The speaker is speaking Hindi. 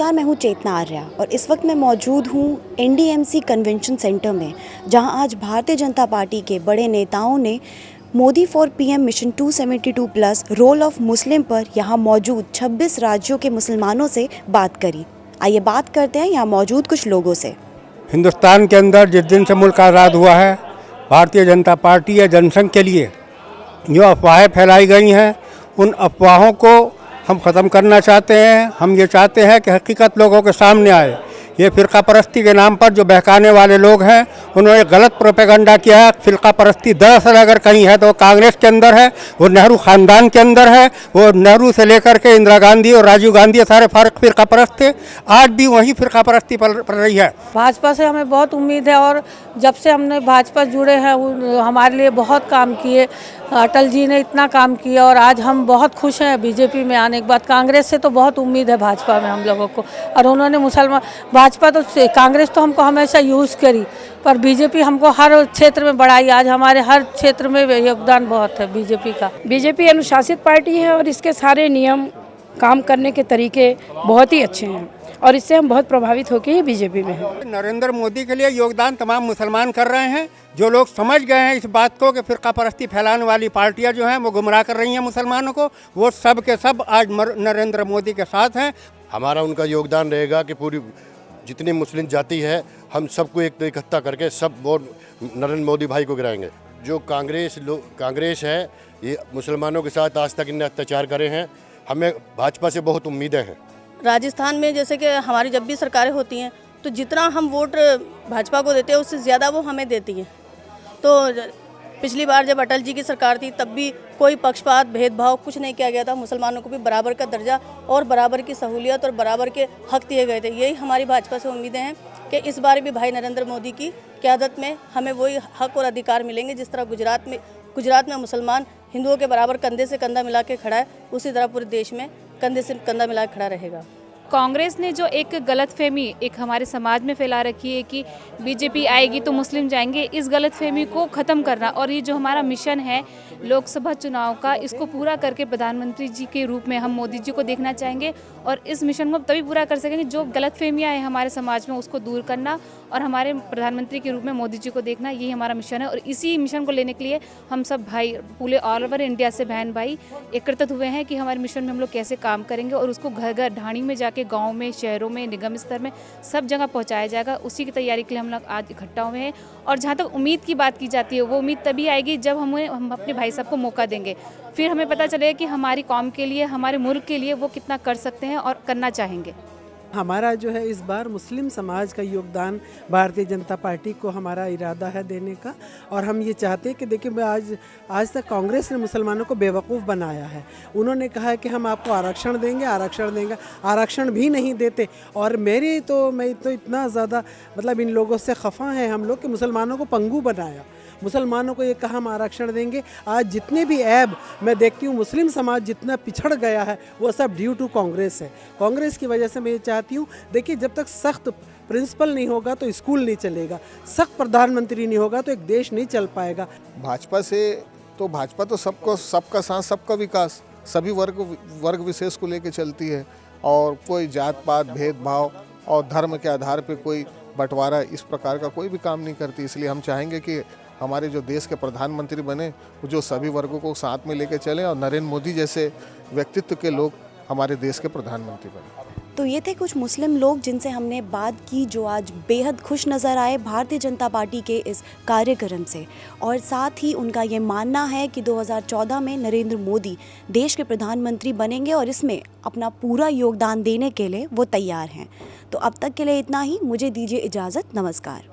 नमस्कार, मैं हूँ चेतना आर्या और इस वक्त मैं मौजूद हूँ एनडीएमसी कन्वेंशन सेंटर में, जहाँ आज भारतीय जनता पार्टी के बड़े नेताओं ने Modi for PM mission 272 plus role of Muslim पर यहाँ मौजूद 26 राज्यों के मुसलमानों से बात करी। आइए बात करते हैं यहाँ मौजूद कुछ लोगों से। हिंदुस्तान के अंदर जिस दिन से मुल्क आज़ाद हुआ है, भारतीय जनता पार्टी या जनसंघ के लिए जो अफवाहें फैलाई गई हैं, उन अफवाहों को हम ख़त्म करना चाहते हैं। हम ये चाहते हैं कि हकीकत लोगों के सामने आए। ये फ़िरका परस्ती के नाम पर जो बहकाने वाले लोग हैं, उन्होंने गलत प्रोपेगेंडा किया है। फ़िरका परस्ती दरअसल अगर कहीं है तो वो कांग्रेस के अंदर है, वो नेहरू ख़ानदान के अंदर है। वो नेहरू से लेकर के इंदिरा गांधी और राजीव गांधी ये सारे फ़िरका परस्त थे। आज भी वही फ़िरका परस्ती पल रही है। भाजपा से हमें बहुत उम्मीद है और जब से हमने भाजपा जुड़े हैं हमारे लिए बहुत काम किए। अटल जी ने इतना काम किया और आज हम बहुत खुश हैं बीजेपी में आने के बाद। कांग्रेस से तो बहुत उम्मीद है भाजपा में हम लोगों को, और उन्होंने भाजपा तो कांग्रेस तो हमको हमेशा यूज़ करी, पर बीजेपी हमको हर क्षेत्र में बढ़ाई। आज हमारे हर क्षेत्र में योगदान बहुत है बीजेपी का। बीजेपी अनुशासित पार्टी है और इसके सारे नियम काम करने के तरीके बहुत ही अच्छे हैं और इससे हम बहुत प्रभावित होकर ही बीजेपी में हैं। नरेंद्र मोदी के लिए योगदान तमाम मुसलमान कर रहे हैं। जो लोग समझ गए हैं इस बात को कि फ़िरका परस्ती फैलाने वाली पार्टियां जो हैं वो गुमराह कर रही हैं मुसलमानों को, वो सब के सब आज नरेंद्र मोदी के साथ हैं। हमारा उनका योगदान रहेगा कि पूरी जितनी मुस्लिम जाति है, हम सबको एक इकट्ठा करके सब वोट नरेंद्र मोदी भाई को गिराएंगे। जो कांग्रेस है, ये मुसलमानों के साथ आज तक इन्हें अत्याचार करे हैं। हमें भाजपा से बहुत उम्मीदें हैं। राजस्थान में जैसे कि हमारी जब भी सरकारें होती हैं तो जितना हम वोट भाजपा को देते हैं उससे ज़्यादा वो हमें देती हैं। तो पिछली बार जब अटल जी की सरकार थी तब भी कोई पक्षपात भेदभाव कुछ नहीं किया गया था। मुसलमानों को भी बराबर का दर्जा और बराबर की सहूलियत और बराबर के हक दिए गए थे। यही हमारी भाजपा से उम्मीदें हैं कि इस बार भी भाई नरेंद्र मोदी की क़यादत में हमें वही हक और अधिकार मिलेंगे। जिस तरह गुजरात में मुसलमान हिंदुओं के बराबर कंधे से कंधा मिला के खड़ा है, उसी तरह पूरे देश में कंधे से कंधा मिला के खड़ा रहेगा। कांग्रेस ने जो एक गलतफहमी एक हमारे समाज में फैला रखी है कि बीजेपी आएगी तो मुस्लिम जाएंगे, इस गलतफहमी को ख़त्म करना और ये जो हमारा मिशन है लोकसभा चुनाव का, इसको पूरा करके प्रधानमंत्री जी के रूप में हम मोदी जी को देखना चाहेंगे। और इस मिशन को तभी पूरा कर सकेंगे जो गलतफहमियाँ हैं हमारे समाज में उसको दूर करना और हमारे प्रधानमंत्री के रूप में मोदी जी को देखना, यही हमारा मिशन है। और इसी मिशन को लेने के लिए हम सब भाई पूरे ऑल ओवर इंडिया से बहन भाई एकत्रित हुए हैं कि हमारे मिशन में हम लोग कैसे काम करेंगे और उसको घर घर ढाणी में जाके गांव में, शहरों में, निगम स्तर में सब जगह पहुंचाया जाएगा। उसी की तैयारी के लिए हम लोग आज इकट्ठा हुए हैं। और जहां तक उम्मीद की बात की जाती है, वो उम्मीद तभी आएगी जब हम अपने भाई साहब को मौका देंगे। फिर हमें पता चलेगा कि हमारी कौम के लिए, हमारे मुल्क के लिए वो कितना कर सकते हैं और करना चाहेंगे। हमारा जो है इस बार मुस्लिम समाज का योगदान भारतीय जनता पार्टी को हमारा इरादा है देने का। और हम ये चाहते हैं कि देखिए आज तक कांग्रेस ने मुसलमानों को बेवकूफ़ बनाया है। उन्होंने कहा है कि हम आपको आरक्षण देंगे, आरक्षण भी नहीं देते। और मैं तो इतना ज़्यादा मतलब इन लोगों से खफा हैं हम लोग कि मुसलमानों को पंगु बनाया। मुसलमानों को ये कहा हम आरक्षण देंगे। आज जितने भी ऐब मैं देखती हूँ मुस्लिम समाज जितना पिछड़ गया है वो सब ड्यू टू कांग्रेस है। कांग्रेस की वजह से मैं ये चाहती हूँ, देखिए जब तक सख्त प्रिंसिपल नहीं होगा तो स्कूल नहीं चलेगा, सख्त प्रधानमंत्री नहीं होगा तो एक देश नहीं चल पाएगा। भाजपा तो सबका साथ सबका विकास, सभी वर्ग विशेष को लेकर चलती है और कोई जात पात भेदभाव और धर्म के आधार पर कोई बंटवारा इस प्रकार का कोई भी काम नहीं करती। इसलिए हम चाहेंगे कि हमारे जो देश के प्रधानमंत्री बने जो सभी वर्गों को साथ में लेकर चलें और नरेंद्र मोदी जैसे व्यक्तित्व के लोग हमारे देश के प्रधानमंत्री बने। तो ये थे कुछ मुस्लिम लोग जिनसे हमने बात की, जो आज बेहद खुश नज़र आए भारतीय जनता पार्टी के इस कार्यक्रम से। और साथ ही उनका ये मानना है कि 2014 में नरेंद्र मोदी देश के प्रधानमंत्री बनेंगे और इसमें अपना पूरा योगदान देने के लिए वो तैयार हैं। तो अब तक के लिए इतना ही, मुझे दीजिए इजाज़त, नमस्कार।